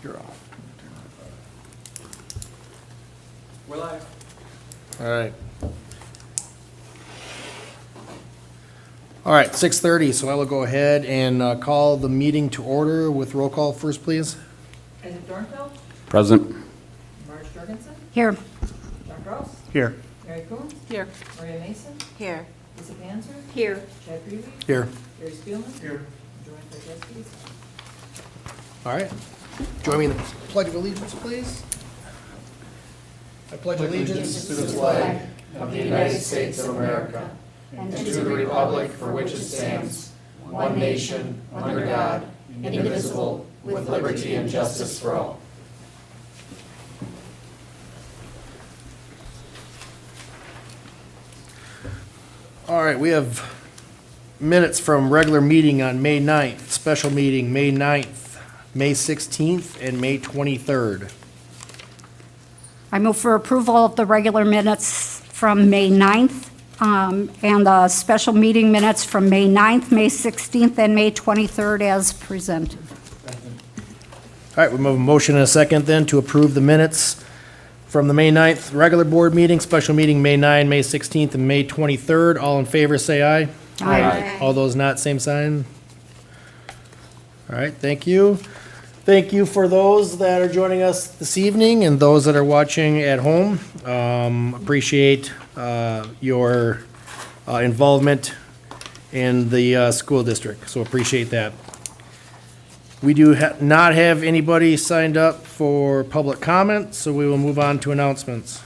You're off. We're live. All right. All right, 6:30, so I will go ahead and call the meeting to order with roll call first, please. Isaac Dornfeld, Present. Marge Jorgensen, Here. John Kraus, Here. Mary Coons, Here. Maria Mason, Here. Lisa Panzer, Here. Chad Reavy, Here. Gary Spielman, Here. Joanne Fedczewski. All right. Join me in the Pledge of Allegiance, please. I pledge allegiance To the flag of the United States of America and to the republic for which it stands, one nation, under God, indivisible, with liberty and justice for all. All right, we have minutes from regular meeting on May 9th, special meeting May 9th, May 16th, and May 23rd. I move for approval of the regular minutes from May 9th and the special meeting minutes from May 9th, May 16th, and May 23rd as presented. All right, we move a motion and a second then to approve the minutes from the May 9th regular board meeting, special meeting May 9, May 16th, and May 23rd. All in favor, say aye. Aye. All those not, same sign. All right, thank you. Thank you for those that are joining us this evening and those that are watching at home. Appreciate your involvement in the school district, so appreciate that. We do not have anybody signed up for public comment, so we will move on to announcements.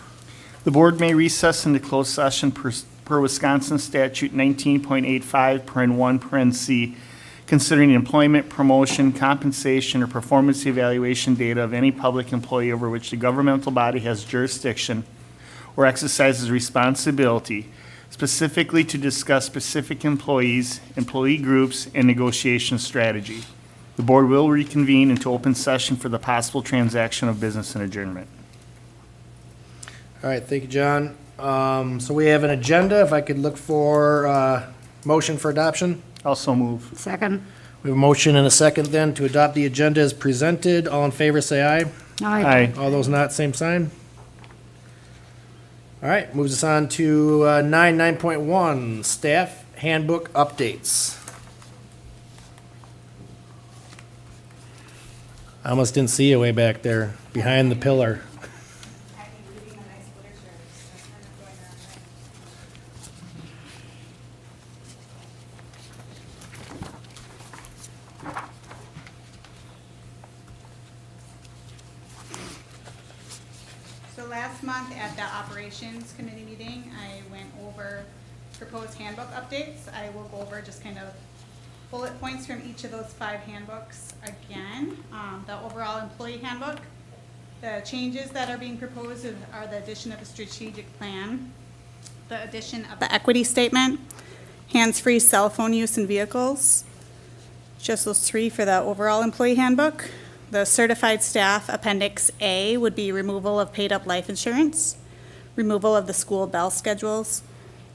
The board may recess into closed session per Wisconsin statute 19.85, paren 1, paren C, considering employment, promotion, compensation, or performance evaluation data of any public employee over which the governmental body has jurisdiction or exercises responsibility, specifically to discuss specific employees, employee groups, and negotiation strategy. The board will reconvene into open session for the possible transaction of business and adjournment. All right, thank you, John. So we have an agenda. If I could look for motion for adoption. Also move. Second. We have a motion and a second then to adopt the agenda as presented. All in favor, say aye. Aye. All those not, same sign. All right, moves us on to 9.1, staff handbook updates. I almost didn't see you way back there, behind the pillar. So last month at the operations committee meeting, I went over proposed handbook updates. I will go over just kind of bullet points from each of those 5 handbooks again. The overall employee handbook, the changes that are being proposed are the addition of a strategic plan, the addition of the equity statement, hands-free cell phone use in vehicles, just those 3 for the overall employee handbook. The certified staff appendix A would be removal of paid-up life insurance, removal of the school bell schedules,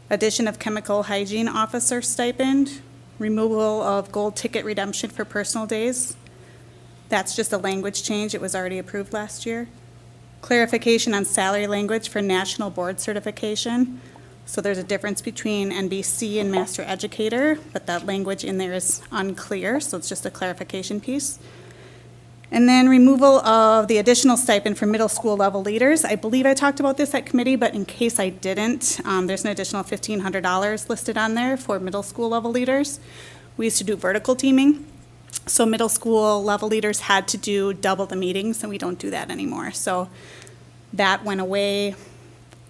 addition of chemical hygiene officer stipend, removal of gold ticket redemption for personal days. That's just a language change. It was already approved last year. Clarification on salary language for national board certification. So there's a difference between NBC and master educator, but that language in there is unclear, so it's just a clarification piece. And then removal of the additional stipend for middle school level leaders. I believe I talked about this at committee, but in case I didn't, there's an additional $1,500 listed on there for middle school level leaders. We used to do vertical teaming, so middle school level leaders had to do double the meetings, and we don't do that anymore. So that went away a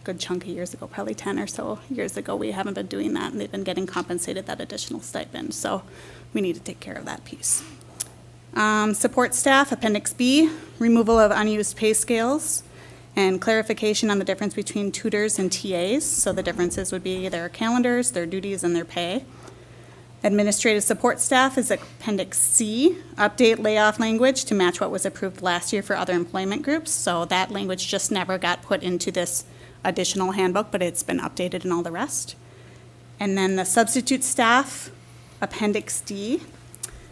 good chunk of years ago, probably 10 or so years ago. We haven't been doing that, and they've been getting compensated that additional stipend. So we need to take care of that piece. Support staff, Appendix B, removal of unused pay scales, and clarification on the difference between tutors and TAs. So the differences would be their calendars, their duties, and their pay. Administrative support staff is Appendix C, update layoff language to match what was approved last year for other employment groups. So that language just never got put into this additional handbook, but it's been updated in all the rest. And then the substitute staff, Appendix D,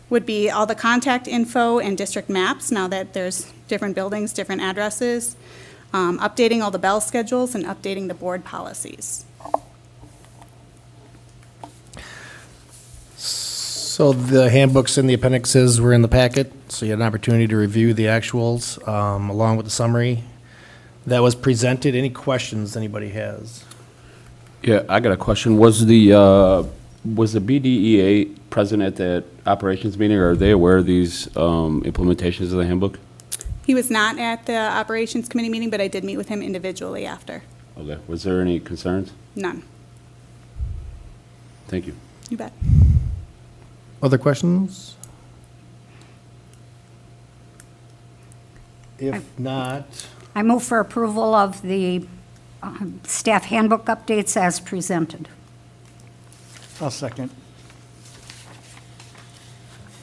would be all the contact info and district maps, now that there's different buildings, different addresses, updating all the bell schedules, and updating the board policies. So the handbooks and the appendixes were in the packet, so you had an opportunity to review the actuals, along with the summary that was presented. Any questions anybody has? Yeah, I got a question. Was the BDEA present at that operations meeting, or are they aware of these implementations of the handbook? He was not at the operations committee meeting, but I did meet with him individually after. Okay. Was there any concerns? None. Thank you. You bet. Other questions? If not, I move for approval of the staff handbook updates as presented. I'll second.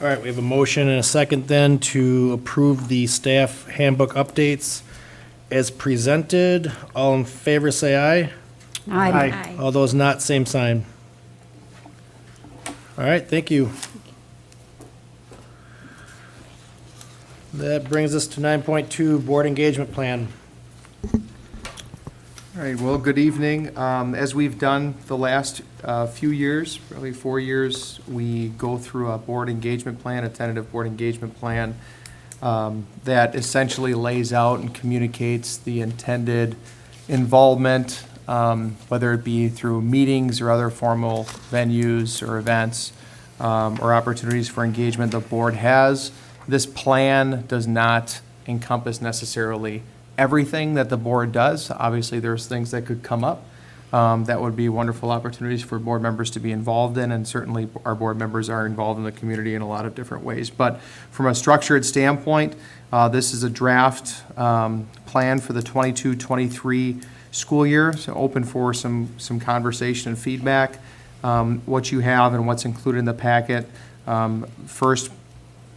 all right, we have a motion and a second then to approve the staff handbook updates as presented. All in favor, say aye. Aye. All those not, same sign. All right, thank you. That brings us to 9.2, Board Engagement Plan. All right, well, good evening. As we've done the last few years, probably 4 years, we go through a board engagement plan, a tentative board engagement plan that essentially lays out and communicates the intended involvement, whether it be through meetings or other formal venues or events or opportunities for engagement the board has. This plan does not encompass necessarily everything that the board does. Obviously, there's things that could come up that would be wonderful opportunities for board members to be involved in, and certainly our board members are involved in the community in a lot of different ways. But from a structured standpoint, this is a draft plan for the 22-23 school year, so open for some conversation and feedback. What you have and what's included in the packet first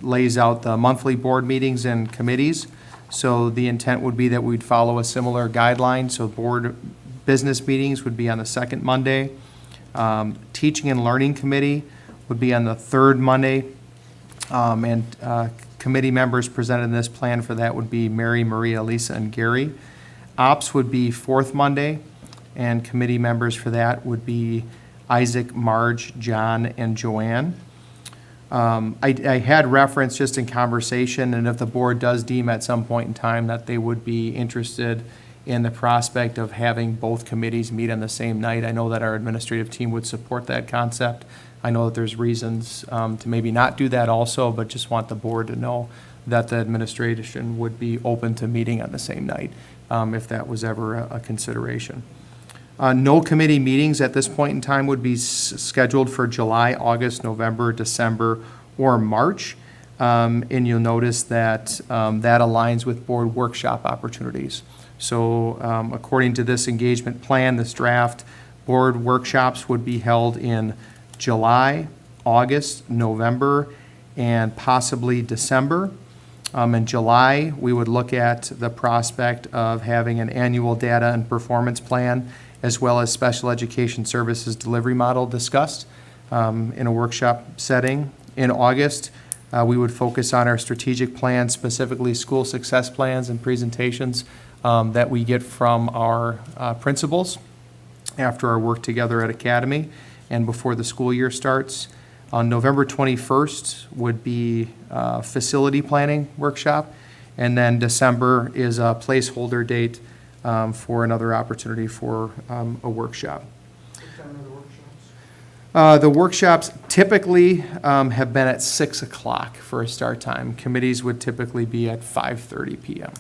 lays out the monthly board meetings and committees. So the intent would be that we'd follow a similar guideline. So board business meetings would be on the second Monday. Teaching and Learning Committee would be on the third Monday. And committee members presented in this plan for that would be Mary, Maria, Lisa, and Gary. Ops would be fourth Monday, and committee members for that would be Isaac, Marge, John, and Joanne. I had referenced just in conversation, and if the board does deem at some point in time that they would be interested in the prospect of having both committees meet on the same night, I know that our administrative team would support that concept. I know that there's reasons to maybe not do that also, but just want the board to know that the administration would be open to meeting on the same night if that was ever a consideration. No committee meetings at this point in time would be scheduled for July, August, November, December, or March. And you'll notice that that aligns with board workshop opportunities. So according to this engagement plan, this draft, board workshops would be held in July, August, November, and possibly December. In July, we would look at the prospect of having an annual data and performance plan, as well as special education services delivery model discussed in a workshop setting. In August, we would focus on our strategic plans, specifically school success plans and presentations that we get from our principals after our work together at Academy and before the school year starts. On November 21st would be facility planning workshop, and then December is a placeholder date for another opportunity for a workshop. The workshops typically have been at 6 o'clock for a start time. Committees would typically be at 5:30 p.m.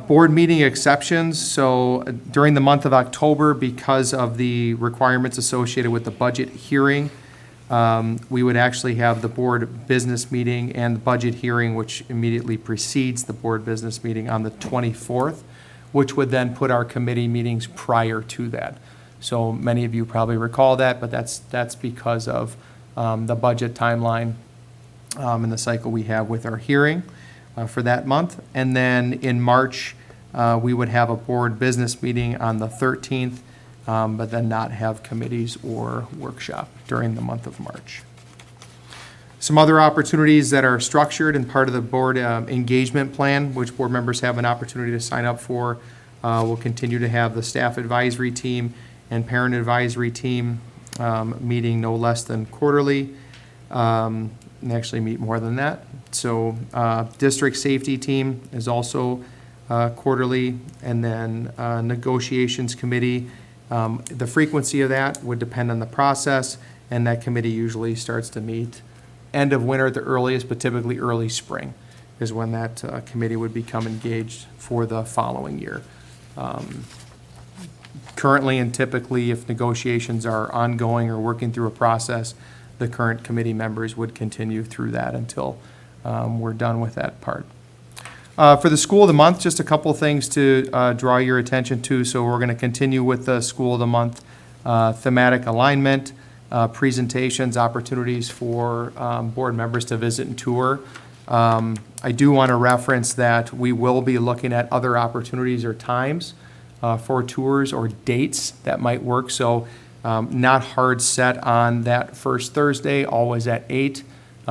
Board meeting exceptions. So during the month of October, because of the requirements associated with the budget hearing, we would actually have the board business meeting and the budget hearing, which immediately precedes the board business meeting on the 24th, which would then put our committee meetings prior to that. So many of you probably recall that, but that's because of the budget timeline and the cycle we have with our hearing for that month. And then in March, we would have a board business meeting on the 13th, but then not have committees or workshop during the month of March. Some other opportunities that are structured and part of the board engagement plan, which board members have an opportunity to sign up for. We'll continue to have the staff advisory team and parent advisory team meeting no less than quarterly. And actually meet more than that. So district safety team is also quarterly, and then negotiations committee. The frequency of that would depend on the process, and that committee usually starts to meet end of winter at the earliest, but typically early spring is when that committee would become engaged for the following year. Currently and typically, if negotiations are ongoing or working through a process, the current committee members would continue through that until we're done with that part. For the School of the Month, just a couple things to draw your attention to. So we're going to continue with the School of the Month thematic alignment, presentations, opportunities for board members to visit and tour. I do want to reference that we will be looking at other opportunities or times for tours or dates that might work. So not hard set on that first Thursday, always at 8.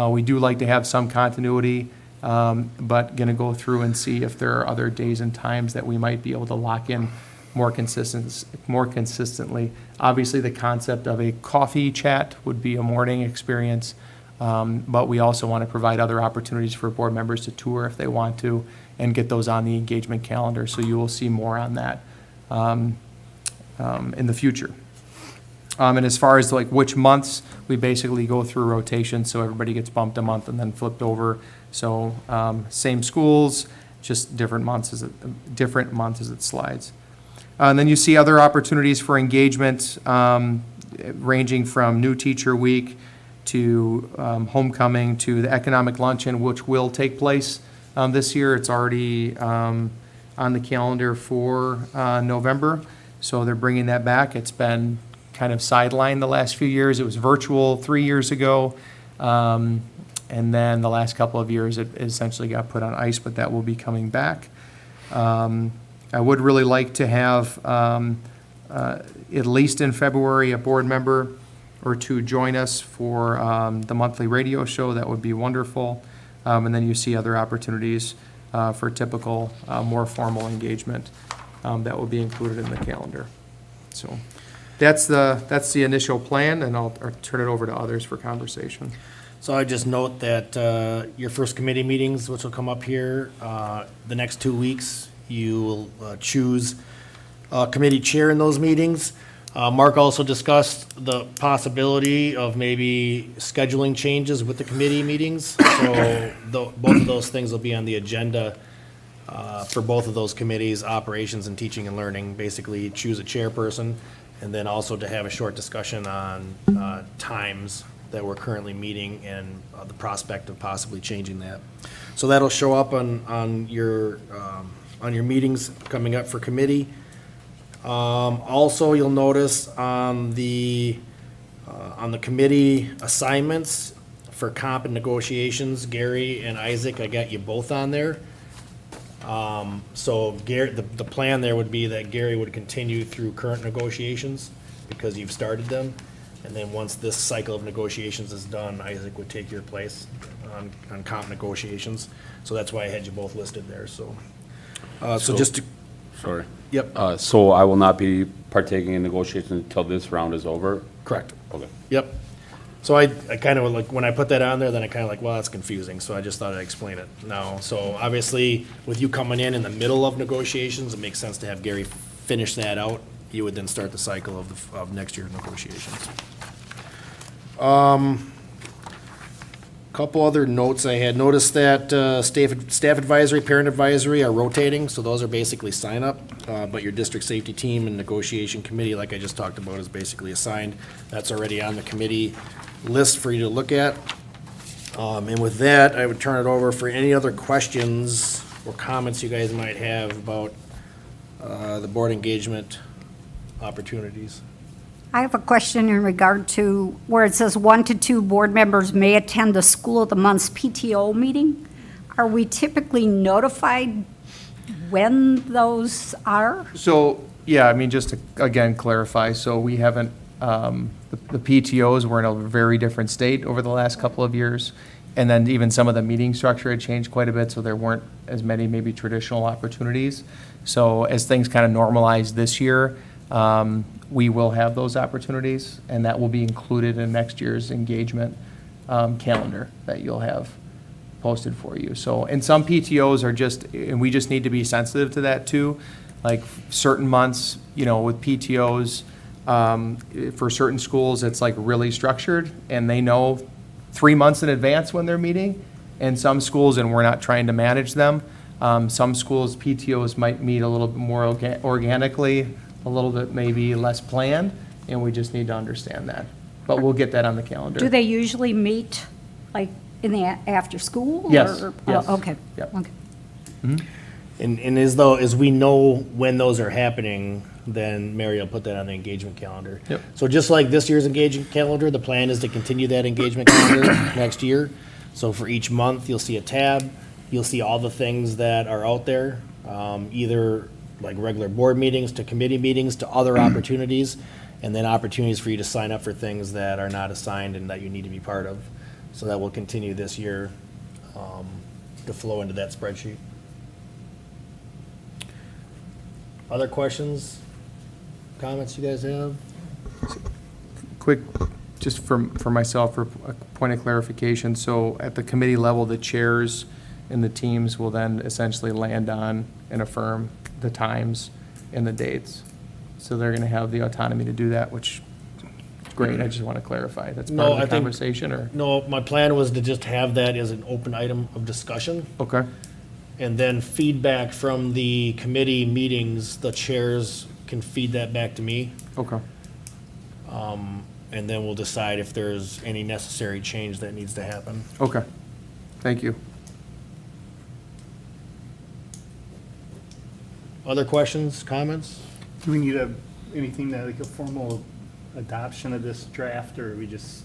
We do like to have some continuity, but going to go through and see if there are other days and times that we might be able to lock in more consistently. Obviously, the concept of a coffee chat would be a morning experience, but we also want to provide other opportunities for board members to tour if they want to and get those on the engagement calendar. So you will see more on that in the future. And as far as like which months, we basically go through rotation, so everybody gets bumped a month and then flipped over. So same schools, just different months as it slides. And then you see other opportunities for engagement, ranging from New Teacher Week to homecoming to the economic luncheon, which will take place this year. It's already on the calendar for November, so they're bringing that back. It's been kind of sidelined the last few years. It was virtual 3 years ago, and then the last couple of years it essentially got put on ice, but that will be coming back. I would really like to have, at least in February, a board member or two join us for the monthly radio show. That would be wonderful. And then you see other opportunities for typical, more formal engagement that will be included in the calendar. So that's the initial plan, and I'll turn it over to others for conversation. So I just note that your first committee meetings, which will come up here, the next 2 weeks, you will choose a committee chair in those meetings. Mark also discussed the possibility of maybe scheduling changes with the committee meetings. So both of those things will be on the agenda for both of those committees, operations and teaching and learning. Basically, choose a chairperson, and then also to have a short discussion on times that we're currently meeting and the prospect of possibly changing that. So that'll show up on your meetings coming up for committee. Also, you'll notice on the committee assignments for comp and negotiations, Gary and Isaac, I got you both on there. So Gary, the plan there would be that Gary would continue through current negotiations because you've started them. And then once this cycle of negotiations is done, Isaac would take your place on comp negotiations. So that's why I had you both listed there, so. So just to, Sorry. yep, So I will not be partaking in negotiations until this round is over? correct. Okay. Yep. So I kind of like, when I put that on there, then I kind of like, well, that's confusing, so I just thought I'd explain it now. So obviously, with you coming in the middle of negotiations, it makes sense to have Gary finish that out. You would then start the cycle of next year's negotiations. Couple other notes I had. Noticed that staff advisory, parent advisory are rotating, so those are basically sign up. But your district safety team and negotiation committee, like I just talked about, is basically assigned. That's already on the committee list for you to look at. And with that, I would turn it over for any other questions or comments you guys might have about the board engagement opportunities. I have a question in regard to where it says 1 to 2 board members may attend the School of the Month's PTO meeting. Are we typically notified when those are? So, yeah, I mean, just to, again, clarify, so we haven't The PTOs were in a very different state over the last couple of years. And then even some of the meeting structure had changed quite a bit, so there weren't as many maybe traditional opportunities. So as things kind of normalize this year, we will have those opportunities, and that will be included in next year's engagement calendar that you'll have posted for you. So, and some PTOs are just, and we just need to be sensitive to that too. Like certain months, you know, with PTOs, for certain schools, it's like really structured, and they know 3 months in advance when they're meeting. And some schools, and we're not trying to manage them, some schools, PTOs might meet a little bit more organically, a little bit maybe less planned, and we just need to understand that. But we'll get that on the calendar. Do they usually meet, like, in the after school? Yes, or- yes. Oh, okay, Yep. okay. And as we know when those are happening, then Mary will put that on the engagement calendar. Yep. So just like this year's engagement calendar, the plan is to continue that engagement calendar next year. So for each month, you'll see a tab, you'll see all the things that are out there, either like regular board meetings to committee meetings to other opportunities, and then opportunities for you to sign up for things that are not assigned and that you need to be part of. So that will continue this year to flow into that spreadsheet. Other questions, comments you guys have? Quick, just for myself, for a point of clarification, so at the committee level, the chairs and the teams will then essentially land on and affirm the times and the dates. So they're gonna have the autonomy to do that, which is great, I just want to clarify, that's No, part of I the think- conversation, or? No, my plan was to just have that as an open item of discussion, Okay, and then feedback from the committee meetings, the chairs can feed that back to me, okay, and then we'll decide if there's any necessary change that needs to happen. okay, thank you. Other questions, comments? Do we need anything like a formal adoption of this draft, or we just?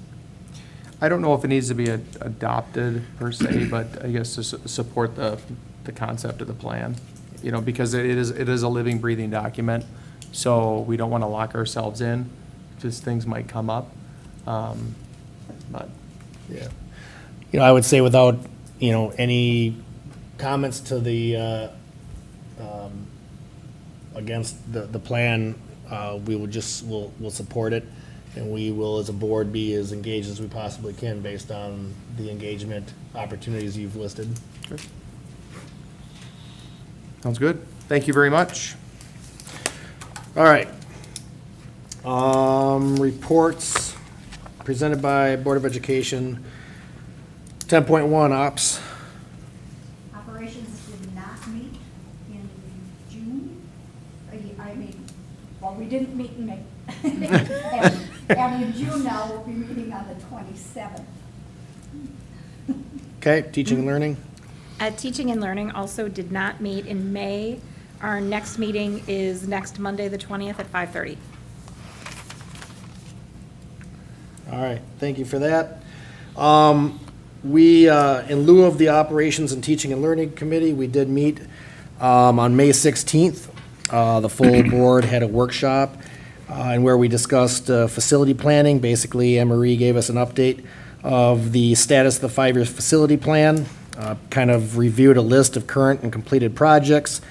I don't know if it needs to be adopted per se, but I guess to support the concept of the plan, you know, because it is a living, breathing document, so we don't want to lock ourselves in, just things might come up. But, Yeah. You know, I would say without, you know, any comments to the, against the plan, we will just, we'll support it, and we will, as a board, be as engaged as we possibly can based on the engagement opportunities you've listed. sounds good. Thank you very much. All right. Reports presented by Board of Education. 10.1, ops. Operations did not meet in June. Well, we didn't meet in May. And in June now, we'll be meeting on the 27th. Okay, teaching and learning. Teaching and Learning also did not meet in May. Our next meeting is next Monday, the 20th at 5:30. All right, thank you for that. We, in lieu of the Operations and Teaching and Learning Committee, we did meet on May 16th. The full board had a workshop, and where we discussed facility planning. Basically, Anne-Marie gave us an update of the status of the 5-year facility plan, kind of reviewed a list of current and completed projects,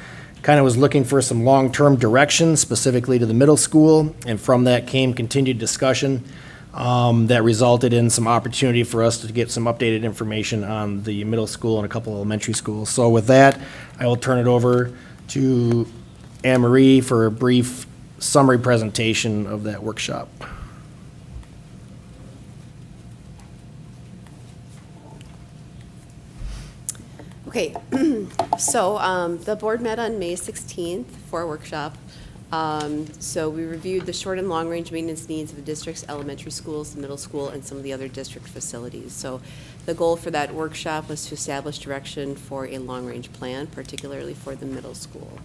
kind of was looking for some long-term direction specifically to the middle school, and from that came continued discussion that resulted in some opportunity for us to get some updated information on the middle school and a couple elementary schools. So with that, I will turn it over to Anne-Marie for a brief summary presentation of that workshop. Okay, so the board met on May 16th for a workshop. So we reviewed the short and long-range maintenance needs of the district's elementary schools, the middle school, and some of the other district facilities. So the goal for that workshop was to establish direction for a long-range plan, particularly for the middle school.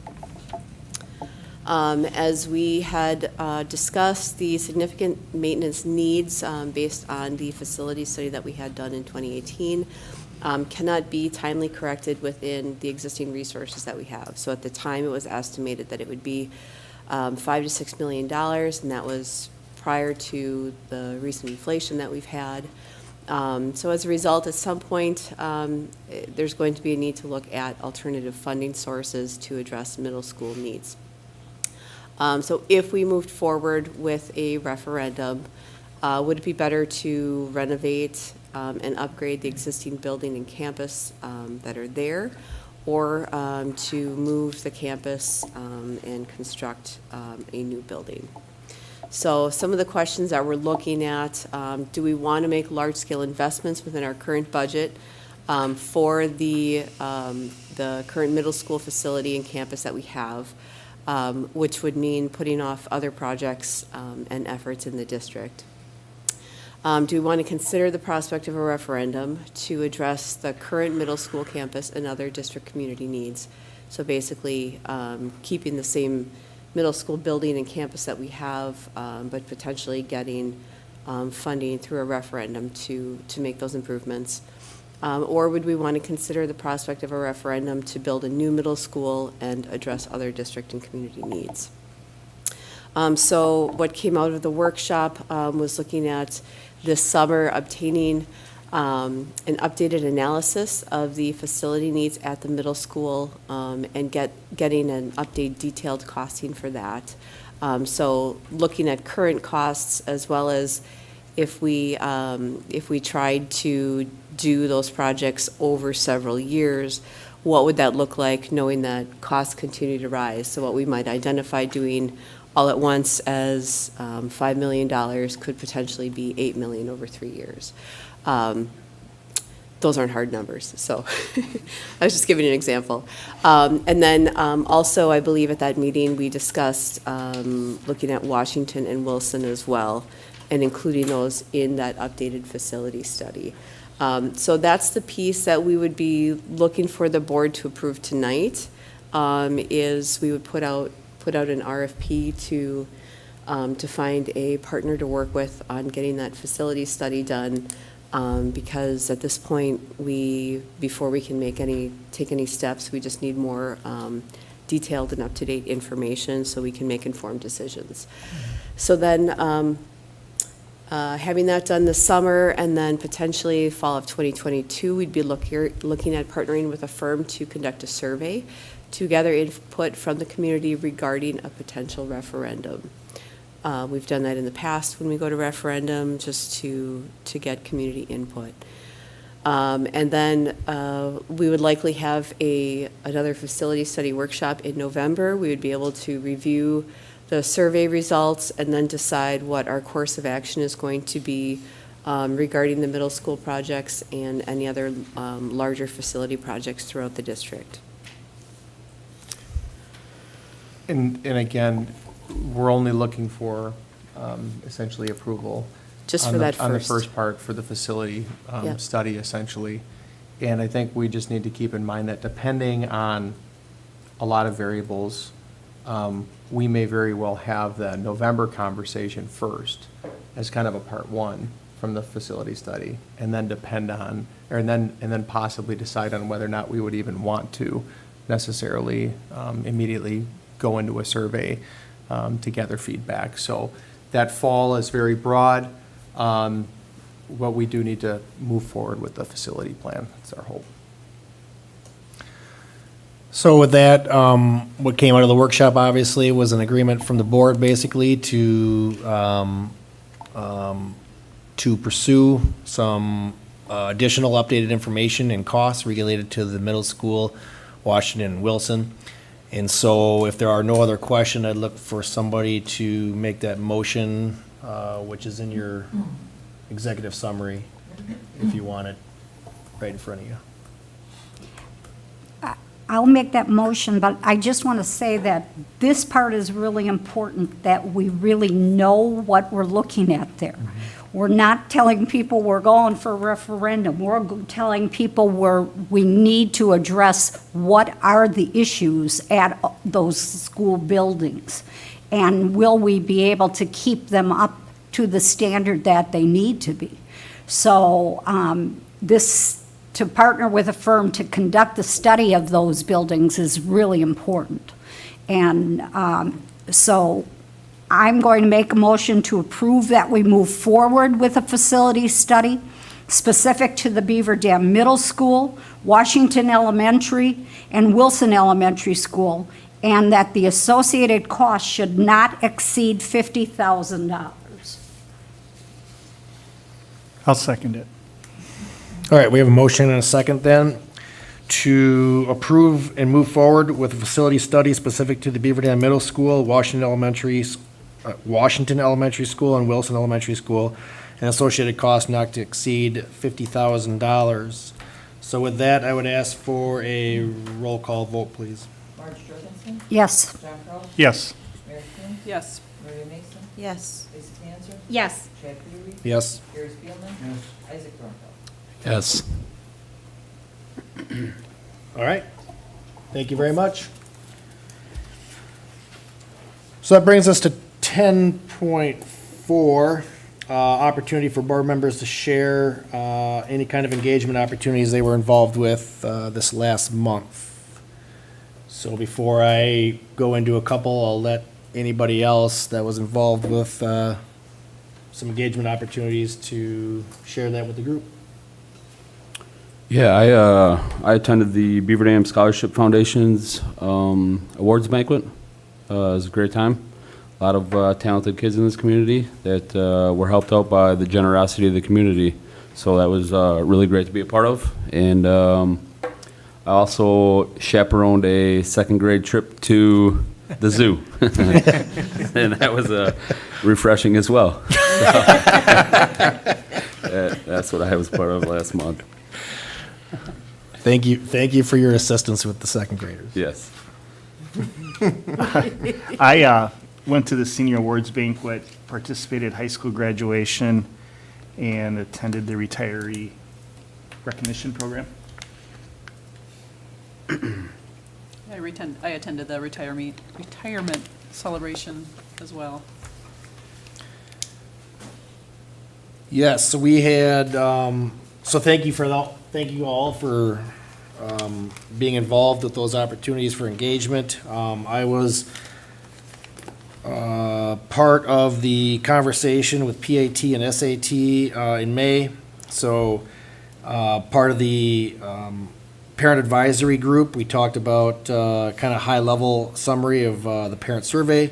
As we had discussed, the significant maintenance needs based on the facility study that we had done in 2018 cannot be timely corrected within the existing resources that we have. So at the time, it was estimated that it would be $5 to $6 million, and that was prior to the recent inflation that we've had. So as a result, at some point, there's going to be a need to look at alternative funding sources to address middle school needs. So if we moved forward with a referendum, would it be better to renovate and upgrade the existing building and campus that are there, or to move the campus and construct a new building? So some of the questions that we're looking at, do we want to make large-scale investments within our current budget for the current middle school facility and campus that we have, which would mean putting off other projects and efforts in the district? Do we want to consider the prospect of a referendum to address the current middle school campus and other district community needs? So basically, keeping the same middle school building and campus that we have, but potentially getting funding through a referendum to make those improvements. Or would we want to consider the prospect of a referendum to build a new middle school and address other district and community needs? So what came out of the workshop was looking at this summer obtaining an updated analysis of the facility needs at the middle school and getting an updated detailed costing for that. So looking at current costs, as well as if we tried to do those projects over several years, what would that look like, knowing that costs continue to rise? So what we might identify doing all at once as $5 million could potentially be $8 million over 3 years. Those aren't hard numbers, so I was just giving an example. And then also, I believe at that meeting, we discussed looking at Washington and Wilson as well, and including those in that updated facility study. So that's the piece that we would be looking for the board to approve tonight, is we would put out an RFP to find a partner to work with on getting that facility study done. Because at this point, before we can take any steps, we just need more detailed and up-to-date information so we can make informed decisions. So then, having that done this summer, and then potentially fall of 2022, we'd be looking at partnering with a firm to conduct a survey to gather input from the community regarding a potential referendum. We've done that in the past when we go to referendum, just to get community input. And then we would likely have another facility study workshop in November. We would be able to review the survey results and then decide what our course of action is going to be regarding the middle school projects and any other larger facility projects throughout the district. And again, we're only looking for essentially approval. Just on for the- that On the first. first part for the facility Yep. study essentially. And I think we just need to keep in mind that depending on a lot of variables, we may very well have the November conversation first as kind of a part one from the facility study, and then and then possibly decide on whether or not we would even want to necessarily immediately go into a survey to gather feedback. So that fall is very broad, but we do need to move forward with the facility plan. That's our hope. So with that, what came out of the workshop obviously was an agreement from the board basically to pursue some additional updated information and costs related to the middle school, Washington and Wilson. And so if there are no other questions, I'd look for somebody to make that motion, which is in your executive summary, if you want it right in front of you. I'll make that motion, but I just want to say that this part is really important, that we really know what we're looking at there. We're not telling people we're going for a referendum. We're telling people we need to address what are the issues at those school buildings. And will we be able to keep them up to the standard that they need to be? So to partner with a firm to conduct the study of those buildings is really important. And so I'm going to make a motion to approve that we move forward with a facility study specific to the Beaver Dam Middle School, Washington Elementary, and Wilson Elementary School, and that the associated cost should not exceed $50,000. I'll second it. All right, we have a motion and a second then to approve and move forward with a facility study specific to the Beaver Dam Middle School, Washington Elementary School, and Wilson Elementary School, and associated costs not to exceed $50,000. So with that, I would ask for a roll call vote, please. Marge Jorgensen? Yes. John Carl? Yes. Mary Quinn? Yes. Maria Mason? Yes. Lisa Tanzer? Yes. Chad Ruble? Yes. Gary Spielman? Isaac Ronco? Yes. All right. Thank you very much. So that brings us to 10.4, opportunity for board members to share any kind of engagement opportunities they were involved with this last month. So before I go into a couple, I'll let anybody else that was involved with some engagement opportunities to share that with the group. Yeah, I attended the Beaver Dam Scholarship Foundation's awards banquet. It was a great time. A lot of talented kids in this community that were helped out by the generosity of the community. So that was really great to be a part of. And I also chaperoned a second grade trip to the zoo. And that was refreshing as well. That's what I was part of last month. Thank you for your assistance with the second graders. Yes. I went to the senior awards banquet, participated high school graduation, and attended the retiree recognition program. I attended the retirement celebration as well. Yes, so we had, so thank you all for being involved with those opportunities for engagement. I was part of the conversation with PAT and SAT in May. So part of the parent advisory group, we talked about kind of high-level summary of the parent survey.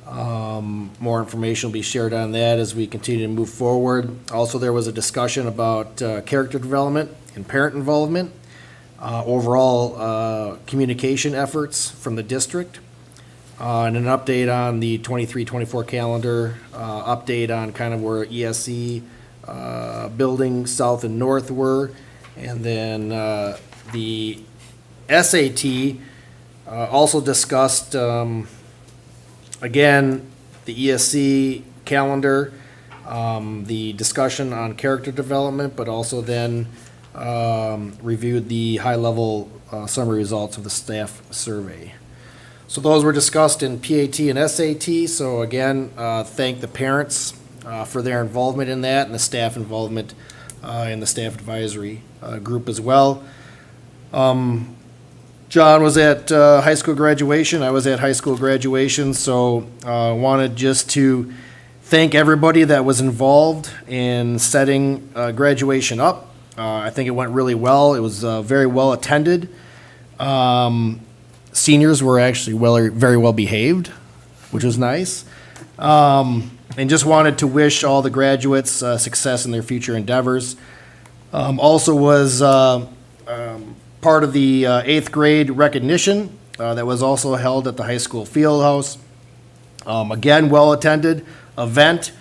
More information will be shared on that as we continue to move forward. Also, there was a discussion about character development and parent involvement, overall communication efforts from the district, and an update on the 23-24 calendar, update on kind of where ESC building south and north were, and then the SAT also discussed again, the ESC calendar, the discussion on character development, but also then reviewed the high-level summary results of the staff survey. So those were discussed in PAT and SAT. So again, thank the parents for their involvement in that and the staff involvement in the staff advisory group as well. John was at high school graduation. I was at high school graduation, so wanted just to thank everybody that was involved in setting graduation up. I think it went really well. It was very well attended. Seniors were actually very well behaved, which was nice. And just wanted to wish all the graduates success in their future endeavors. Also was part of the 8th grade recognition that was also held at the high school field house. Again, well-attended event.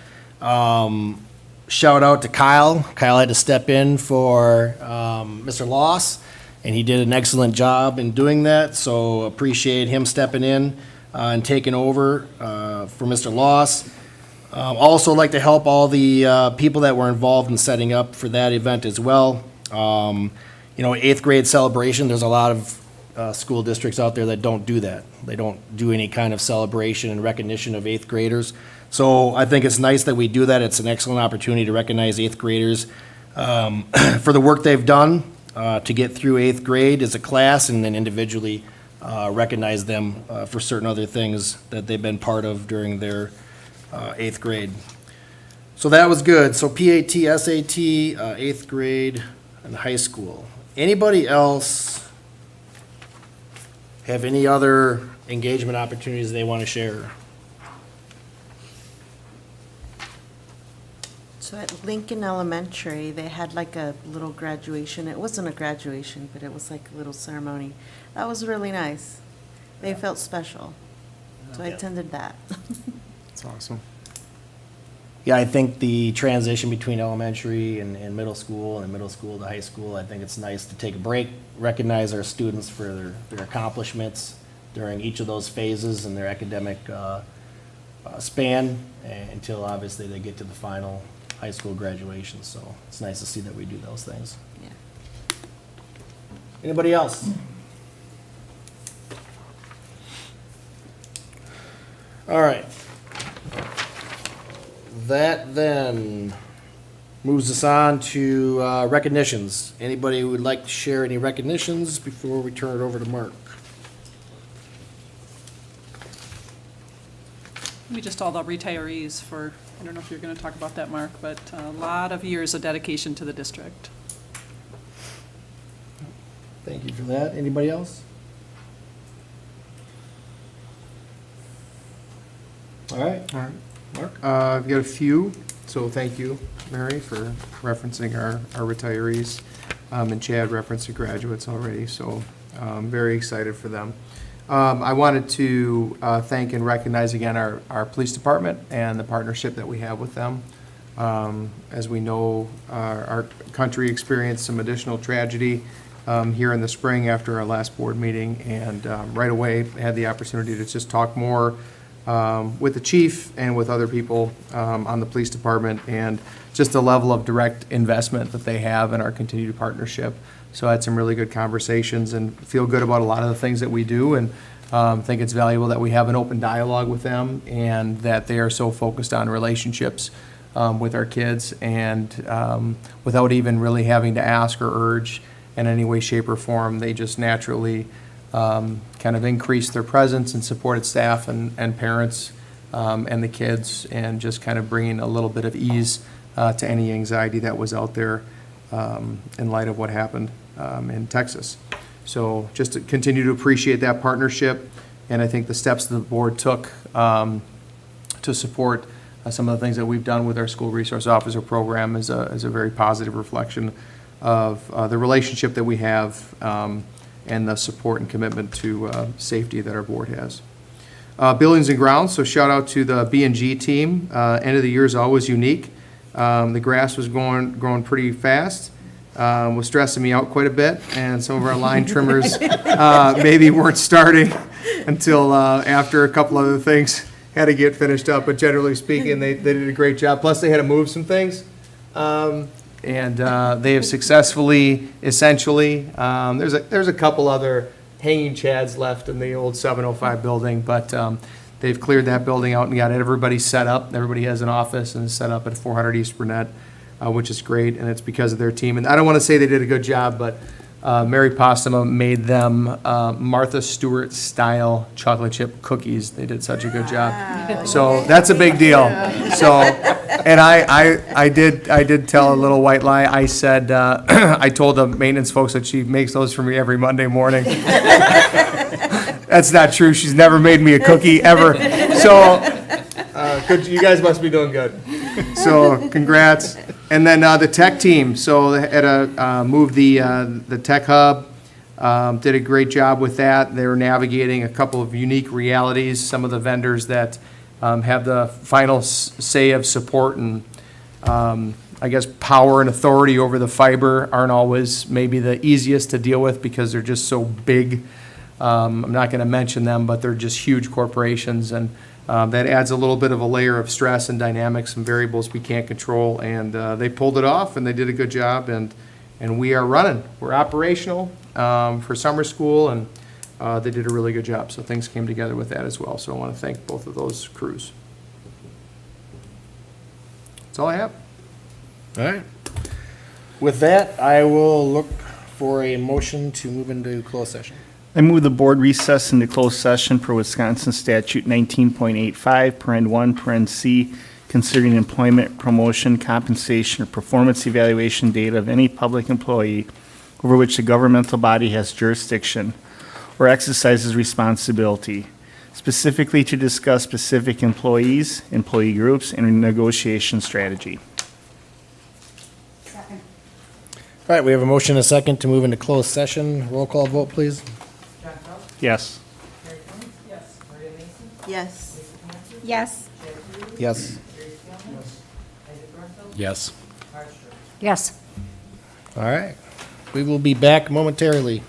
Shout out to Kyle. Kyle had to step in for Mr. Loss, and he did an excellent job in doing that, so appreciate him stepping in and taking over for Mr. Loss. Also like to help all the people that were involved in setting up for that event as well. 8th grade celebration, there's a lot of school districts out there that don't do that. They don't do any kind of celebration and recognition of 8th graders. So I think it's nice that we do that. It's an excellent opportunity to recognize 8th graders for the work they've done to get through 8th grade as a class and then individually recognize them for certain other things that they've been part of during their 8th grade. So that was good. So PAT, SAT, 8th grade, and high school. Anybody else have any other engagement opportunities they want to share? So at Lincoln Elementary, they had like a little graduation. It wasn't a graduation, but it was like a little ceremony. That was really nice. They felt special. So I attended that. That's awesome. Yeah, I think the transition between elementary and middle school and middle school to high school, I think it's nice to take a break, recognize our students for their accomplishments during each of those phases in their academic span until obviously they get to the final high school graduation. So it's nice to see that we do those things. Yeah. Anybody else? All right. That then moves us on to recognitions. Anybody who would like to share any recognitions before we turn it over to Mark? Maybe just all the retirees for, I don't know if you're going to talk about that, Mark, but a lot of years of dedication to the district. Thank you for that. Anybody else? All right. All right. Mark? I've got a few, so thank you, Mary, for referencing our retirees, and Chad referenced the graduates already, so very excited for them. I wanted to thank and recognize again our police department and the partnership that we have with them. As we know, our country experienced some additional tragedy here in the spring after our last board meeting, and right away had the opportunity to just talk more with the chief and with other people on the police department, and just the level of direct investment that they have in our continued partnership. So I had some really good conversations and feel good about a lot of the things that we do, and think it's valuable that we have an open dialogue with them and that they are so focused on relationships with our kids, and without even really having to ask or urge in any way, shape, or form, they just naturally kind of increase their presence and supported staff and parents and the kids, and just kind of bringing a little bit of ease to any anxiety that was out there in light of what happened in Texas. So just to continue to appreciate that partnership, and I think the steps that the board took to support some of the things that we've done with our school resource officer program is a very positive reflection of the relationship that we have and the support and commitment to safety that our board has. Buildings and grounds, so shout out to the B&G team. End of the year is always unique. The grass was growing pretty fast. Was stressing me out quite a bit, and some of our line trimmers maybe weren't starting until after a couple other things had to get finished up. But generally speaking, they did a great job. Plus, they had to move some things. And they have successfully, essentially, there's a couple other hanging chads left in the old 705 building, but they've cleared that building out and got everybody set up. Everybody has an office and is set up at 400 East Burnett, which is great, and it's because of their team. And I don't want to say they did a good job, but Mary Postuma made them Martha Stewart-style chocolate chip cookies. They did such a good job. So that's a big deal. So, and I did tell a little white lie. I said, I told the maintenance folks that she makes those for me every Monday morning. That's not true. She's never made me a cookie, ever. So, good. You guys must be doing good. So, congrats. And then the tech team, so they had moved the tech hub, did a great job with that. They were navigating a couple of unique realities. Some of the vendors that have the final say of support and, I guess, power and authority over the fiber aren't always maybe the easiest to deal with because they're just so big. I'm not going to mention them, but they're just huge corporations, and that adds a little bit of a layer of stress and dynamics and variables we can't control, and they pulled it off, and they did a good job, and we are running. We're operational for summer school, and they did a really good job, so things came together with that as well, so I want to thank both of those crews. That's all I have. All right. With that, I will look for a motion to move into closed session. I move the board recess into closed session per Wisconsin statute 19.85, paren 1, paren C, considering employment, promotion, compensation, or performance evaluation data of any public employee over which the governmental body has jurisdiction or exercises responsibility, specifically to discuss specific employees, employee groups, and negotiation strategy. All right, we have a motion and a second to move into closed session. Roll call vote, please. John Coe? Yes. Mary Cummings? Yes. Maria Mason? Yes. Lisa Cantor? Yes. Chad Ruble? Yes. Gary Spillman? Isaac Grunfeld? Yes. Mark Streit? Yes. All right. We will be back momentarily.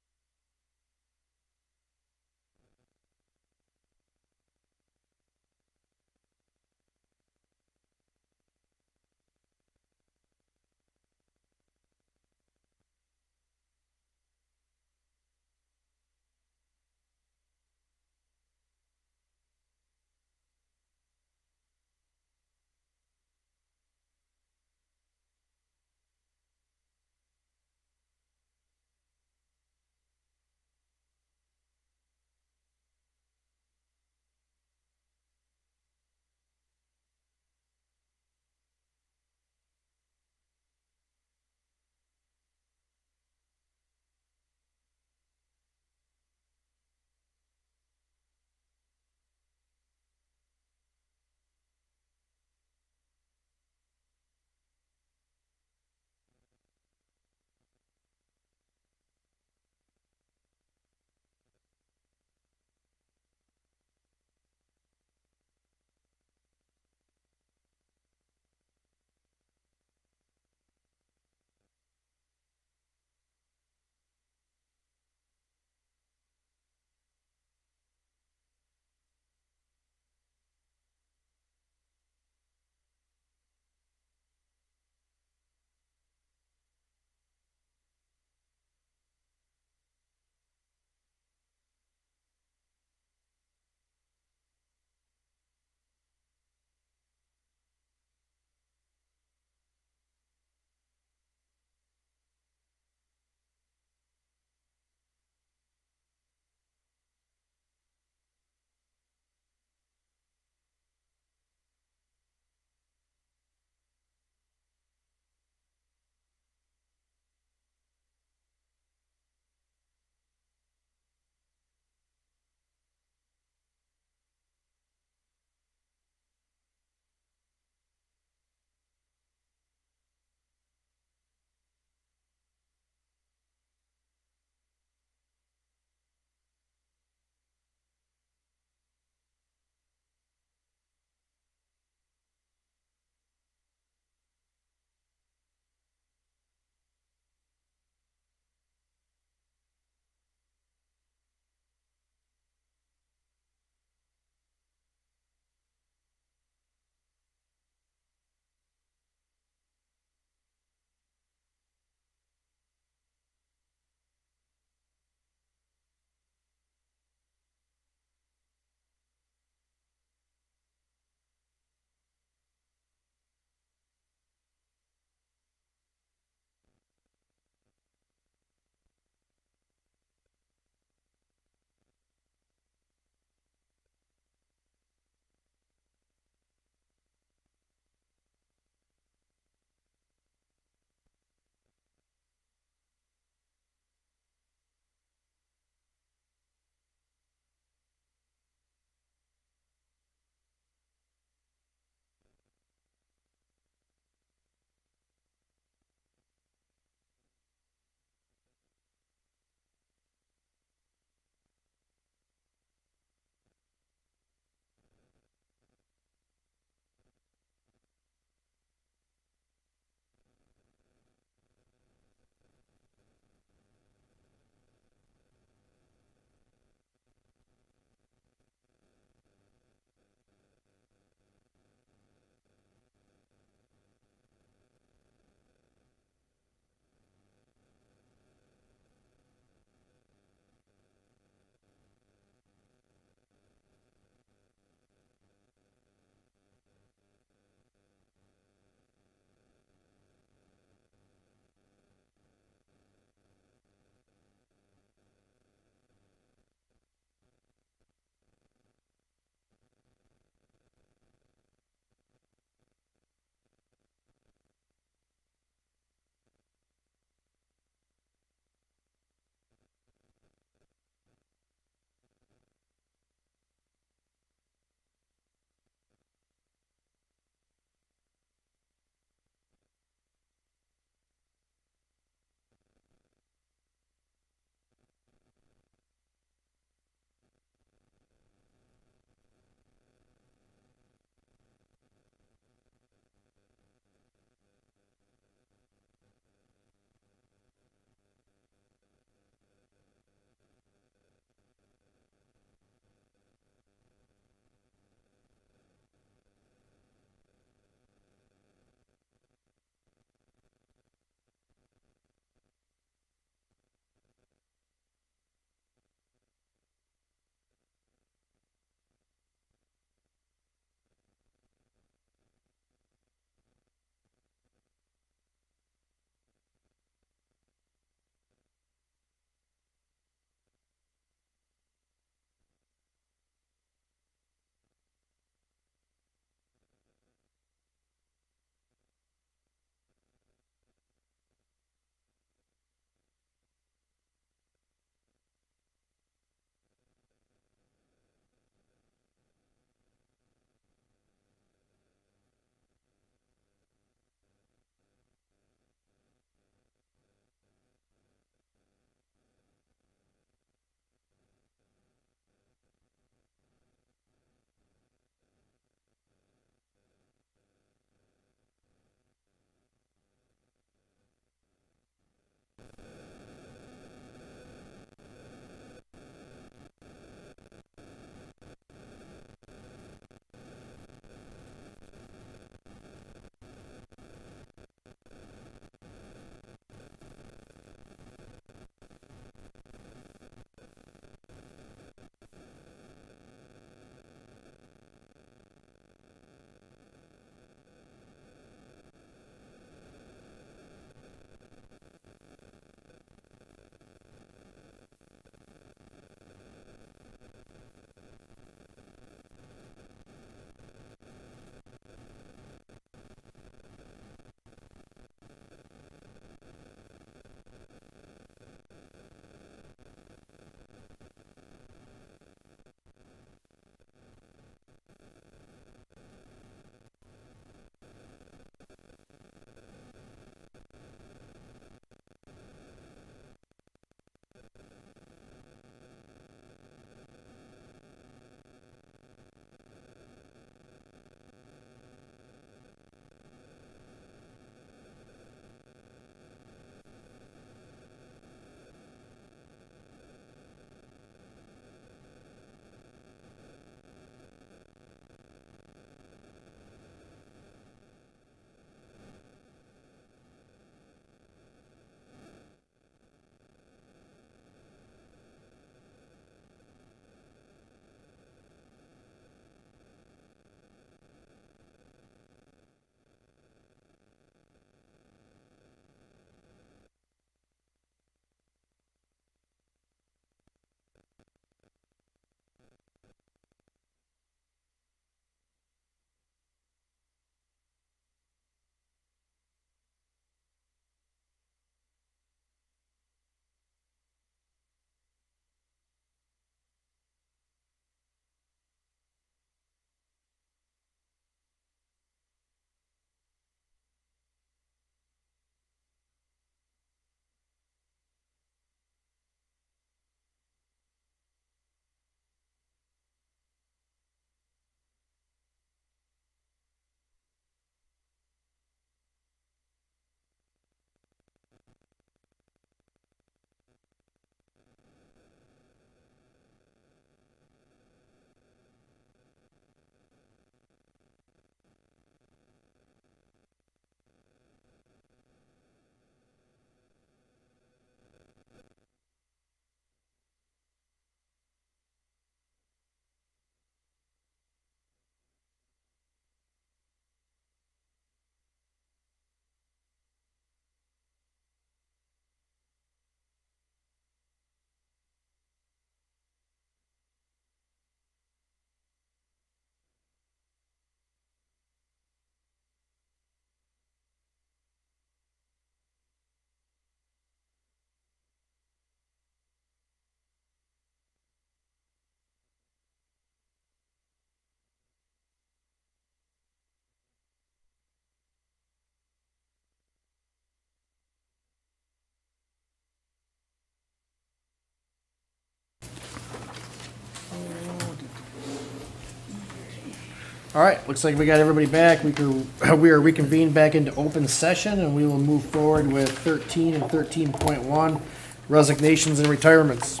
All right, looks like we got everybody back. We are reconvened back into open session, and we will move forward with 13 and 13.1, resignations and retirements.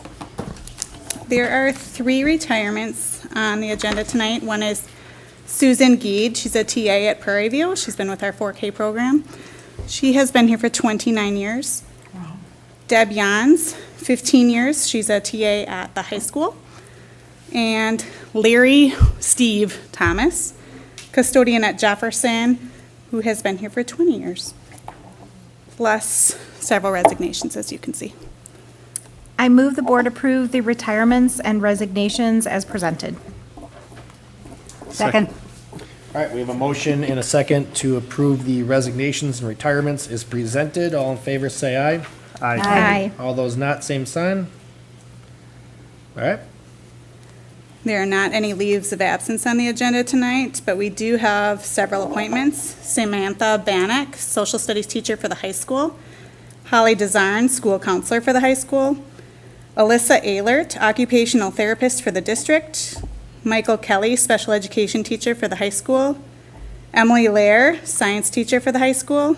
There are 3 retirements on the agenda tonight. One is Susan Geed. She's a TA at Prairie View. She's been with our 4K program. She has been here for 29 years. Deb Jans, 15 years. She's a TA at the high school. And Larry Steve Thomas, custodian at Jefferson, who has been here for 20 years. Plus several resignations, as you can see. I move the board approve the retirements and resignations as presented. Second. All right, we have a motion and a second to approve the resignations and retirements is presented. All in favor, say aye. Aye. All those not, same sign. All right. There are not any leaves of absence on the agenda tonight, but we do have several appointments. Samantha Bannock, social studies teacher for the high school. Holly Desarn, school counselor for the high school. Alyssa Ehlert, occupational therapist for the district. Michael Kelly, special education teacher for the high school. Emily Lair, science teacher for the high school.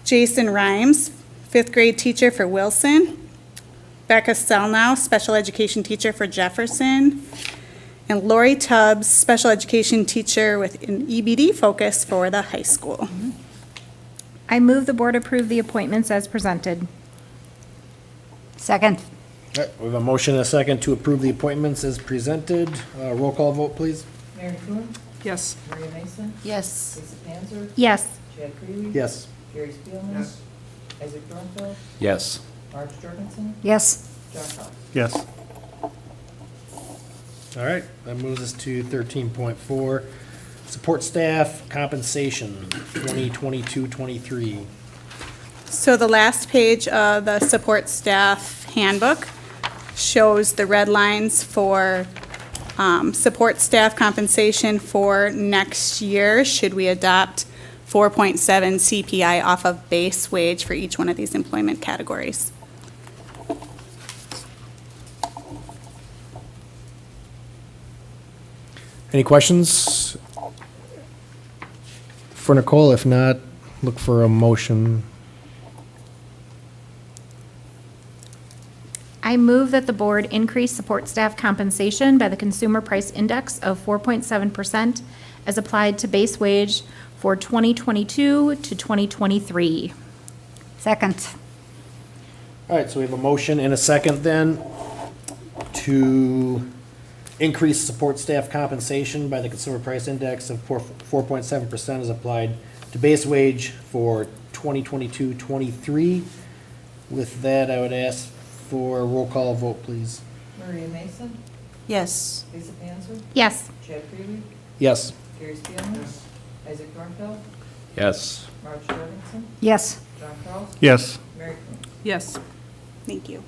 Jason Rhymes, 5th grade teacher for Wilson. Becca Selnow, special education teacher for Jefferson. And Lori Tubbs, special education teacher with an EBD focus for the high school. I move the board approve the appointments as presented. Second. All right, we have a motion and a second to approve the appointments as presented. Roll call vote, please. Mary Coon, Yes. Maria Mason, Yes. Lisa Panzer, Yes. Chad Creeley. Yes. Gary Spielman. Isaac Dornfeld, Yes. Marge Jorgensen, Yes. John Cox. Yes. All right, that moves us to 13.4, support staff compensation, 2022-23. So the last page of the support staff handbook shows the red lines for support staff compensation for next year, should we adopt 4.7 CPI off of base wage for each one of these employment categories. Any questions for Nicole? If not, look for a motion. I move that the board increase support staff compensation by the Consumer Price Index of 4.7% as applied to base wage for 2022 to 2023. Second. All right, so we have a motion and a second then to increase support staff compensation by the Consumer Price Index of 4.7% as applied to base wage for 2022-23. With that, I would ask for a roll call vote, please. Maria Mason, Yes. Lisa Panzer, Yes. Chad Creeley, Yes. Gary Spielman. Isaac Dornfeld, Yes. Marge Jorgensen, Yes. John Cox. Yes. Mary Coon. Yes. Thank you.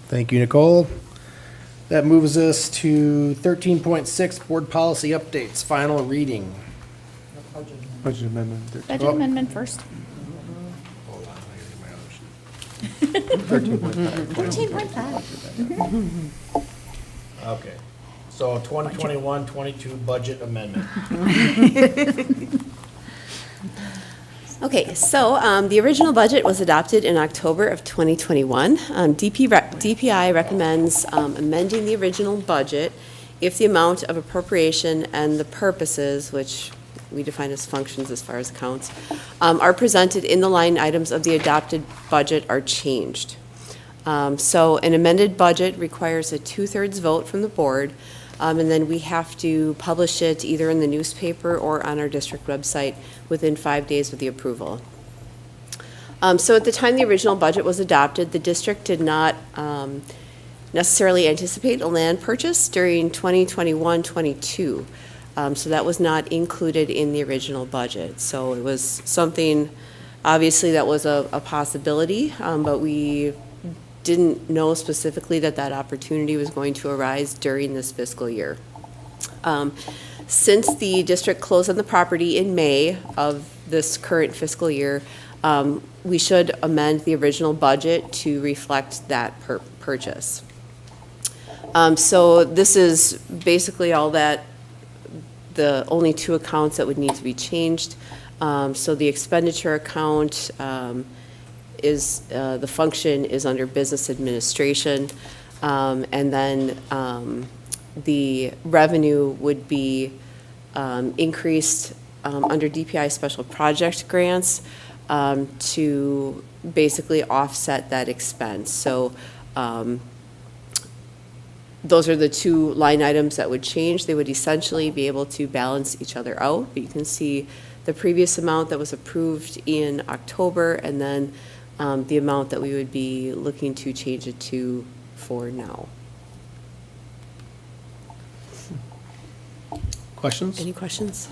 Thank you, Nicole. That moves us to 13.6, board policy updates, final reading. Budget amendment. Budget amendment first. 13.5. Okay, so 2021-22 budget amendment. Okay, so the original budget was adopted in October of 2021. DPI recommends amending the original budget if the amount of appropriation and the purposes, which we define as functions as far as accounts, are presented in the line items of the adopted budget are changed. So an amended budget requires a 2/3 vote from the board, and then we have to publish it either in the newspaper or on our district website within 5 days of the approval. So at the time the original budget was adopted, the district did not necessarily anticipate a land purchase during 2021-22. So that was not included in the original budget. So it was something, obviously, that was a possibility, but we didn't know specifically that that opportunity was going to arise during this fiscal year. Since the district closed on the property in May of this current fiscal year, we should amend the original budget to reflect that purchase. So this is basically all that the only two accounts that would need to be changed. So the expenditure account is, the function is under business administration. And then the revenue would be increased under DPI special project grants to basically offset that expense. So those are the two line items that would change. They would essentially be able to balance each other out. But you can see the previous amount that was approved in October, and then the amount that we would be looking to change it to for now. Questions? Any questions?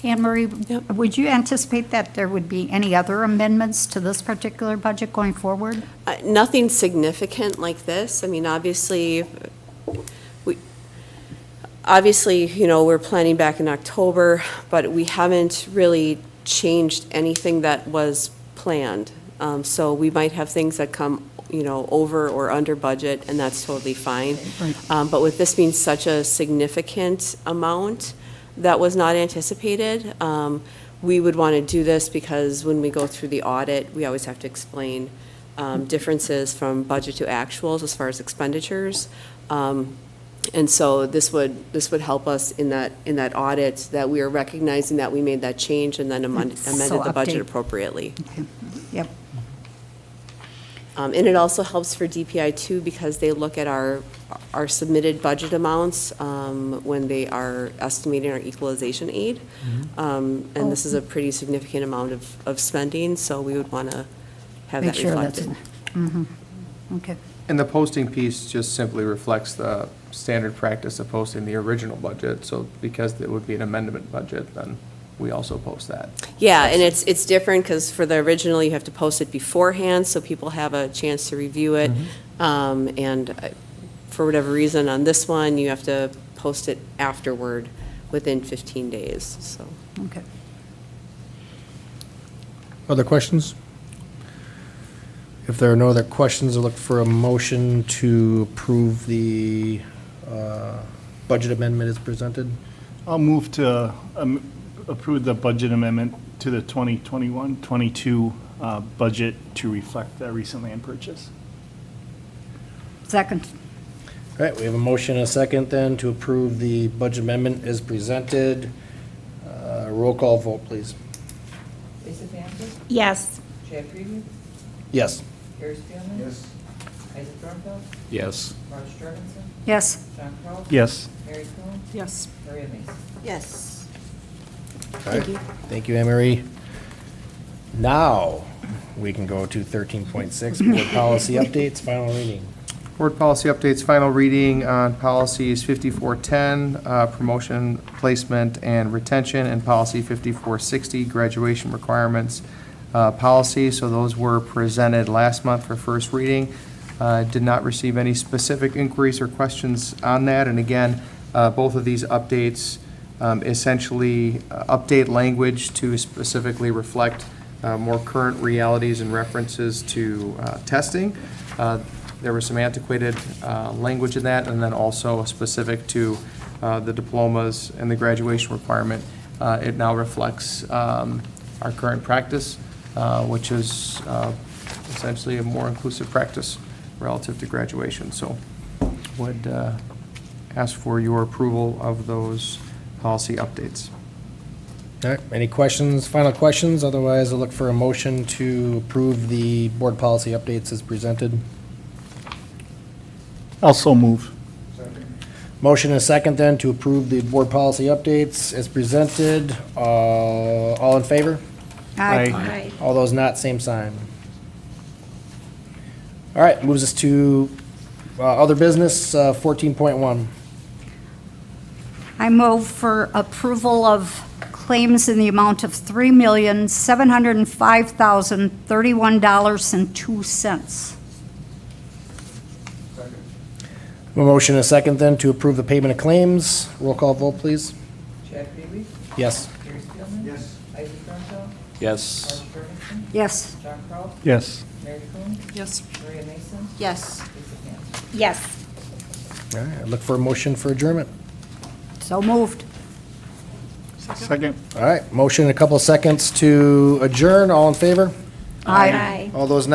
Anne Marie, Yep. would you anticipate that there would be any other amendments to this particular budget going forward? Nothing significant like this. I mean, obviously, we're planning back in October, but we haven't really changed anything that was planned. So we might have things that come, over or under budget, and that's totally fine. Right. But with this being such a significant amount that was not anticipated, we would want to do this because when we go through the audit, we always have to explain differences from budget to actuals as far as expenditures. And so this would help us in that audit, that we are recognizing that we made that change and then amended the budget update. appropriately. Okay. Yep. And it also helps for DPI too, because they look at our submitted budget amounts when they are estimating our equalization aid. And this is a pretty significant amount of spending, so we would want to have Make that sure that's, reflected. okay. And the posting piece just simply reflects the standard practice of posting the original budget. So because it would be an amendment budget, then we also post that. Yeah, and it's different because for the original, you have to post it beforehand so people have a chance to review it. And for whatever reason, on this one, you have to post it afterward within 15 days, so. Okay. Other questions? If there are no other questions, I look for a motion to approve the budget amendment as presented. I'll move to approve the budget amendment to the 2021-22 budget to reflect that recent land purchase. Second. All right, we have a motion and a second then to approve the budget amendment as presented. Roll call vote, please. Lisa Bamford? Yes. Chad Reed? Yes. Harry Spielman? Yes. Isaac Norfeld? Yes. Marge Jorgensen? Yes. John Kraus? Yes. Mary Coon? Yes. Maria Mason? Yes. Thank you. Thank you, Anne Marie. Now, we can go to 13.6, board policy updates, final reading. Board policy updates, final reading on policies 5410, promotion, placement, and retention, and policy 5460, graduation requirements policy. So those were presented last month for first reading. Did not receive any specific inquiries or questions on that. And again, both of these updates essentially update language to specifically reflect more current realities and references to testing. There was some antiquated language in that, and then also specific to the diplomas and the graduation requirement. It now reflects our current practice, which is essentially a more inclusive practice relative to graduation. So would ask for your approval of those policy updates. All right, any questions, final questions? Otherwise, I'll look for a motion to approve the board policy updates as presented. Also move. Motion and a second then to approve the board policy updates as presented. All in favor? Aye. All those not, same sign. All right, moves us to other business, 14.1. I move for approval of claims in the amount of $3,705,031.02. A motion and a second then to approve the payment of claims. Roll call vote, please. Chad Reed? Yes. Harry Spielman? Yes. Isaac Norfeld? Yes. Marge Jorgensen? Yes. John Kraus? Yes. Mary Coon? Yes. Maria Mason? Yes. Lisa Bamford? Yes. All right, I look for a motion for adjournment. So moved. Second. All right, motion in a couple of seconds to adjourn. All in favor? Aye. All those